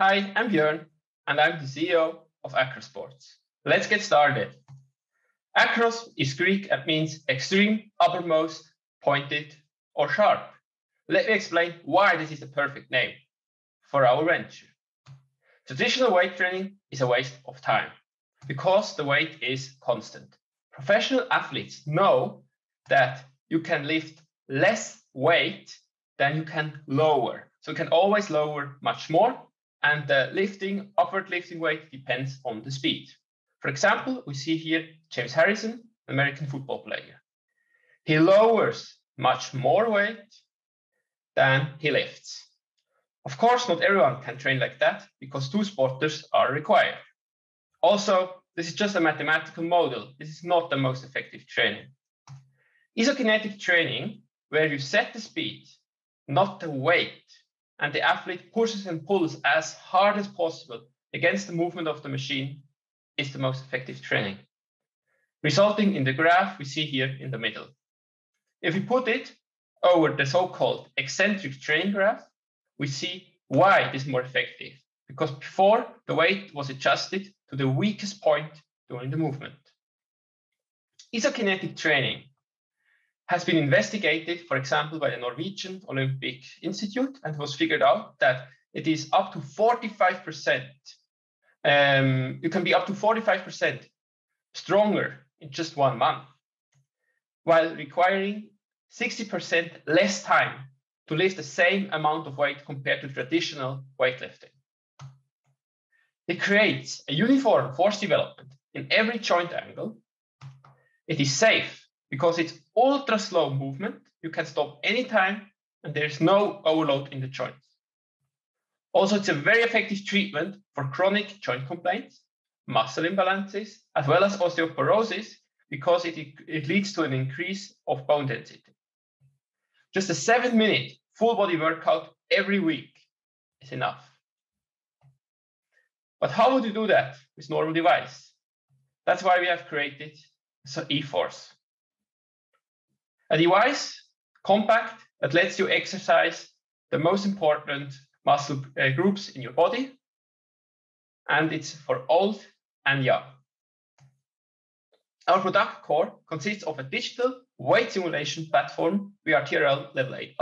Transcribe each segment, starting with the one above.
Hi, I'm Björn, and I'm the CEO of AkroSports. Let's get started. Akros is Greek and means extreme, uppermost, pointed, or sharp. Let me explain why this is the perfect name for our venture. Traditional weight training is a waste of time because the weight is constant. Professional athletes know that you can lift less weight than you can lower. So you can always lower much more, and the upward lifting weight depends on the speed. For example, we see here James Harrison, an American football player. He lowers much more weight than he lifts. Of course, not everyone can train like that because two sporters are required. Also, this is just a mathematical model. This is not the most effective training. Isokinetic training, where you set the speed, not the weight, and the athlete pushes and pulls as hard as possible against the movement of the machine, is the most effective training, resulting in the graph we see here in the middle. If we put it over the so-called eccentric training graph, we see why it is more effective, because before the weight was adjusted to the weakest point during the movement. Isokinetic training has been investigated, for example, by the Norwegian Olympic Institute, and was figured out that it is up to 45%. You can be up to 45% stronger in just 1 month, while requiring 60% less time to lift the same amount of weight compared to traditional weightlifting. It creates a uniform force development in every joint angle. It is safe because it's ultra slow movement. You can stop anytime, and there's no overload in the joints. Also, it's a very effective treatment for chronic joint complaints, muscle imbalances, as well as osteoporosis, because it leads to an increase of bone density. Just a 7-minute full body workout every week is enough. But how would you do that with normal device? That's why we have created eForce, a device, compact, that lets you exercise the most important muscle groups in your body, and it's for old and young. Our product core consists of a digital weight simulation platform, VRTRL Level 8+,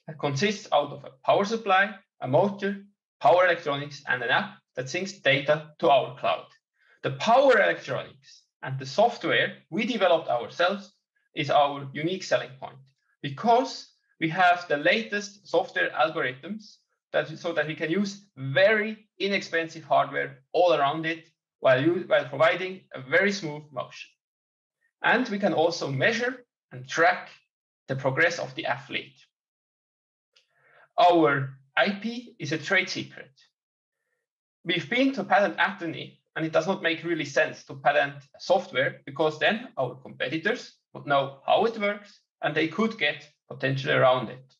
that consists out of a power supply, a motor, power electronics, and an app that syncs data to our cloud. The power electronics and the software we developed ourselves is our unique selling point, because we have the latest software algorithms so that we can use very inexpensive hardware all around it while providing a very smooth motion. And we can also measure and track the progress of the athlete. Our IP is a trade secret. We've been to patent attorney, and it does not make really sense to patent software, because then our competitors would know how it works and they could get potentially around it.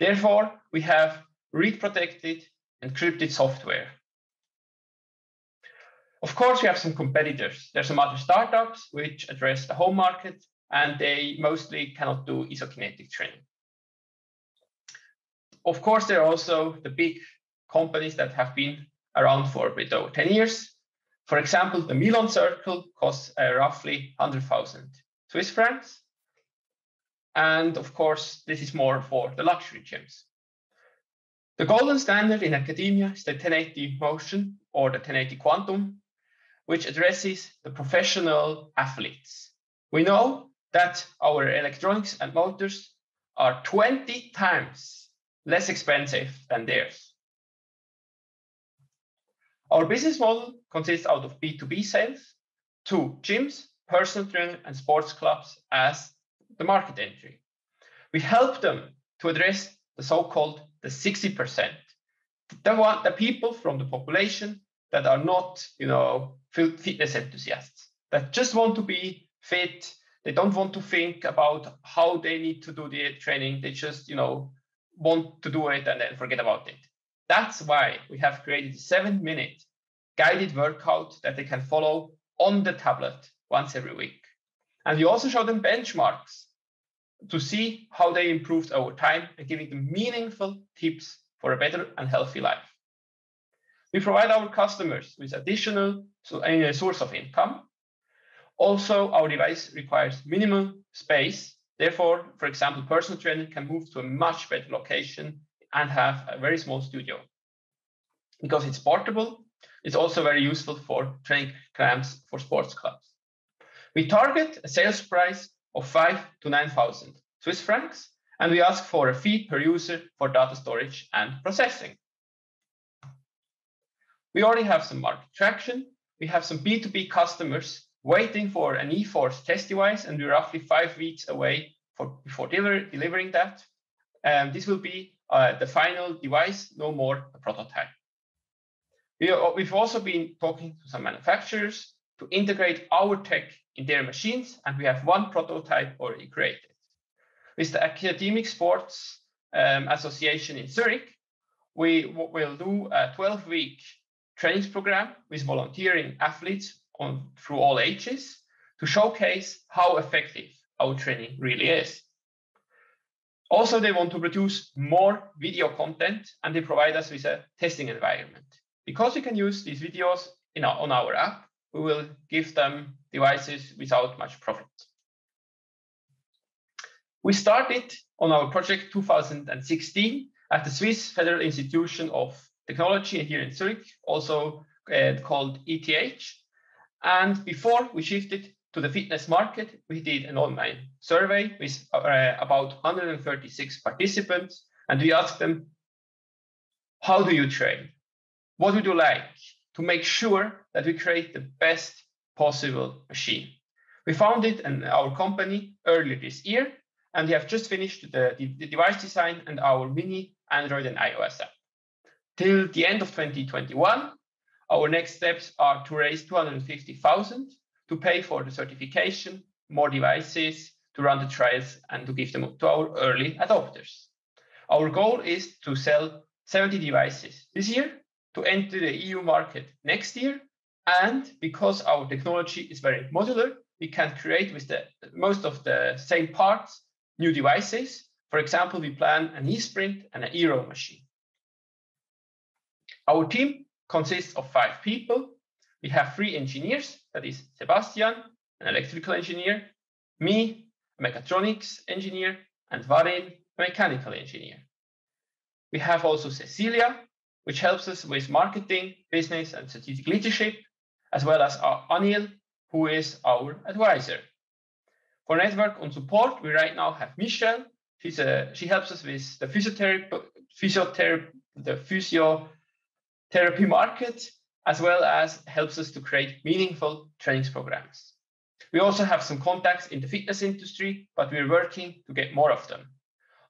Therefore, we have read-protected, encrypted software. Of course, we have some competitors. There's some other startups which address the home market, and they mostly cannot do isokinetic training. Of course, there are also the big companies that have been around for a bit over 10 years. For example, the Milan Circle costs roughly 100,000 Swiss francs. And of course, this is more for the luxury gyms. The golden standard in academia is the 1080 motion, or the 1080 quantum, which addresses the professional athletes. We know that our electronics and motors are 20 times less expensive than theirs. Our business model consists out of B2B sales to gyms, personal trainers, and sports clubs as the market entry. We help them to address the so-called the 60%, the people from the population that are not, fitness enthusiasts, that just want to be fit. They don't want to think about how they need to do the training. They just, want to do it and then forget about it. That's why we have created a 7-minute guided workout that they can follow on the tablet once every week. And we also show them benchmarks to see how they improved over time and giving them meaningful tips for a better and healthy life. We provide our customers with additional source of income. Also, our device requires minimum space. Therefore, for example, personal trainer can move to a much better location and have a very small studio. Because it's portable, it's also very useful for training camps for sports clubs. We target a sales price of 5,000 to 9,000 Swiss francs, and we ask for a fee per user for data storage and processing. We already have some market traction. We have some B2B customers waiting for an eForce test device, and we're roughly 5 weeks away before delivering that. This will be the final device, no more a prototype. We've also been talking to some manufacturers to integrate our tech in their machines, and we have one prototype already created. With the Academic Sports Association in Zurich, we will do a 12-week training program with volunteering athletes through all ages to showcase how effective our training really is. Also, they want to produce more video content, and they provide us with a testing environment. Because we can use these videos on our app, we will give them devices without much profit. We started on our project 2016 at the Swiss Federal Institution of Technology here in Zurich, also called ETH. And before we shifted to the fitness market, we did an online survey with about 136 participants, and we asked them, how do you train? What would you like to make sure that we create the best possible machine? We founded our company earlier this year, and we have just finished the device design and our mini Android and iOS app. Till the end of 2021, our next steps are to raise 250,000 to pay for the certification, more devices, to run the trials, and to give them to our early adopters. Our goal is to sell 70 devices this year, to enter the EU market next year, and because our technology is very modular, we can create with most of the same parts new devices. For example, we plan an eSprint and an eRow machine. Our team consists of 5 people. We have 3 engineers, that is Sebastian, an electrical engineer, me, a mechatronics engineer, and Varin, a mechanical engineer. We have also Cecilia, which helps us with marketing, business, and strategic leadership, as well as Anil, who is our advisor. For network and support, we right now have Michelle. She helps us with the physiotherapy market, as well as helps us to create meaningful training programs. We also have some contacts in the fitness industry, but we're working to get more of them.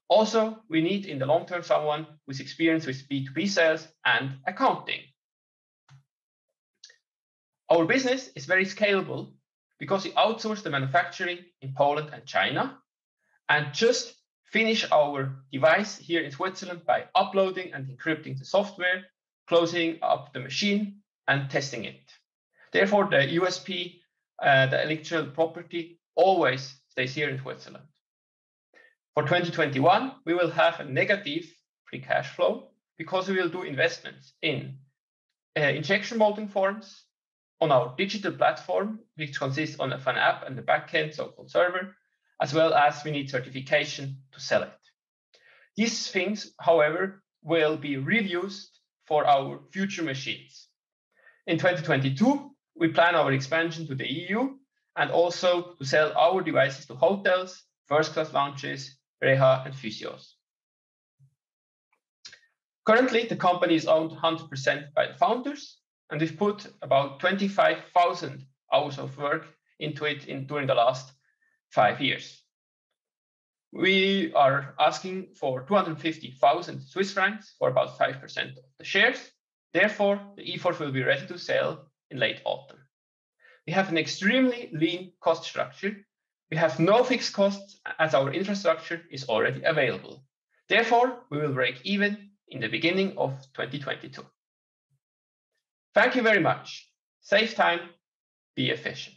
Also, we need in the long term someone with experience with B2B sales and accounting. Our business is very scalable because we outsource the manufacturing in Poland and China, and just finish our device here in Switzerland by uploading and encrypting the software, closing up the machine, and testing it. Therefore, the USP, the intellectual property, always stays here in Switzerland. For 2021, we will have a negative free cash flow because we will do investments in injection molding forms, on our digital platform, which consists of an app and the backend, so-called server, as well as we need certification to sell it. These things, however, will be reused for our future machines. In 2022, we plan our expansion to the EU and also to sell our devices to hotels, first-class lounges, reha, and physios. Currently, the company is owned 100% by the founders, and we've put about 25,000 hours of work into it during the last 5 years. We are asking for 250,000 Swiss francs for about 5% of the shares. Therefore, the eForce will be ready to sell in late autumn. We have an extremely lean cost structure. We have no fixed costs as our infrastructure is already available. Therefore, we will break even in the beginning of 2022. Thank you very much. Save time, be efficient.